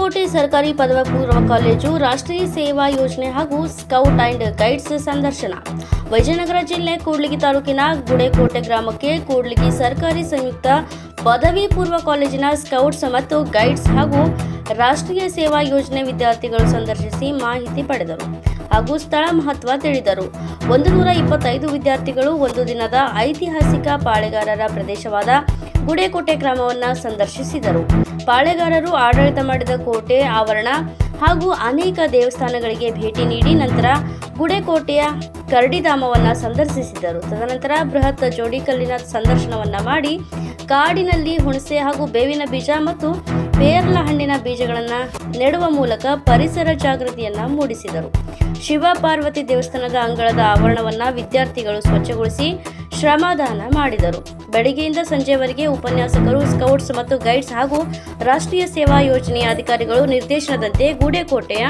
ಗುಡೇಕೋಟೆ ಸರ್ಕಾರಿ ಪದವಿ ಪೂರ್ವ ಕಾಲೇಜು ರಾಷ್ಟ್ರೀಯ ಸೇವಾ ಯೋಜನೆ ಹಾಗೂ ಸ್ಕೌಟ್ ಅಂಡ್ ಗೈಡ್ಸ್ ಸಂದರ್ಶನ. ವಿಜಯನಗರ ಜಿಲ್ಲೆ ಕೂಡ್ಲಿಗಿ ತಾಲೂಕಿನ ಗುಡೇಕೋಟೆ ಗ್ರಾಮಕ್ಕೆ ಕೂಡ್ಲಿಗಿ ಸರ್ಕಾರಿ ಸಂಯುಕ್ತ ಪದವಿ ಪೂರ್ವ ಕಾಲೇಜಿನ ಸ್ಕೌಟ್ಸ್ ಮತ್ತು ಗೈಡ್ಸ್ ಹಾಗೂ ರಾಷ್ಟ್ರೀಯ ಸೇವಾ ಯೋಜನೆ ವಿದ್ಯಾರ್ಥಿಗಳು ಸಂದರ್ಶಿಸಿ ಮಾಹಿತಿ ಪಡೆದರು ಹಾಗೂ ಸ್ಥಳ ಮಹತ್ವ ತಿಳಿದರು. 125 ವಿದ್ಯಾರ್ಥಿಗಳು ಒಂದು ದಿನದ ಐತಿಹಾಸಿಕ ಪಾಳೆಗಾರರ ಪ್ರದೇಶವಾದ ಗುಡೇಕೋಟೆ ಗ್ರಾಮವನ್ನು ಸಂದರ್ಶಿಸಿದರು. ಪಾಳೆಗಾರರು ಆಡಳಿತ ಮಾಡಿದ ಕೋಟೆ ಆವರಣ ಹಾಗೂ ಅನೇಕ ದೇವಸ್ಥಾನಗಳಿಗೆ ಭೇಟಿ ನೀಡಿ ನಂತರ ಗುಡೇಕೋಟೆಯ ಕರಡಿಧಾಮವನ್ನು ಸಂದರ್ಶಿಸಿದರು. ತದನಂತರ ಬೃಹತ್ ಜೋಡಿಕಲ್ಲಿನ ಸಂದರ್ಶನವನ್ನು ಮಾಡಿ ಕಾಡಿನಲ್ಲಿ ಹುಣಸೆ ಹಾಗೂ ಬೇವಿನ ಬೀಜ ಮತ್ತು ಪೇರಲ ಹಣ್ಣಿನ ಬೀಜಗಳನ್ನು ನೆಡುವ ಮೂಲಕ ಪರಿಸರ ಜಾಗೃತಿಯನ್ನು ಮೂಡಿಸಿದರು. ಶಿವ ಪಾರ್ವತಿ ದೇವಸ್ಥಾನದ ಅಂಗಳದ ಆವರಣವನ್ನು ವಿದ್ಯಾರ್ಥಿಗಳು ಸ್ವಚ್ಛಗೊಳಿಸಿ ಶ್ರಮದಾನ ಮಾಡಿದರು. ಬೆಳಗ್ಗೆಯಿಂದ ಸಂಜೆವರೆಗೆ ಉಪನ್ಯಾಸಕರು, ಸ್ಕೌಟ್ಸ್ ಮತ್ತು ಗೈಡ್ಸ್ ಹಾಗೂ ರಾಷ್ಟ್ರೀಯ ಸೇವಾ ಯೋಜನೆಯ ಅಧಿಕಾರಿಗಳು ನಿರ್ದೇಶನದಂತೆ ಗುಡೇಕೋಟೆಯ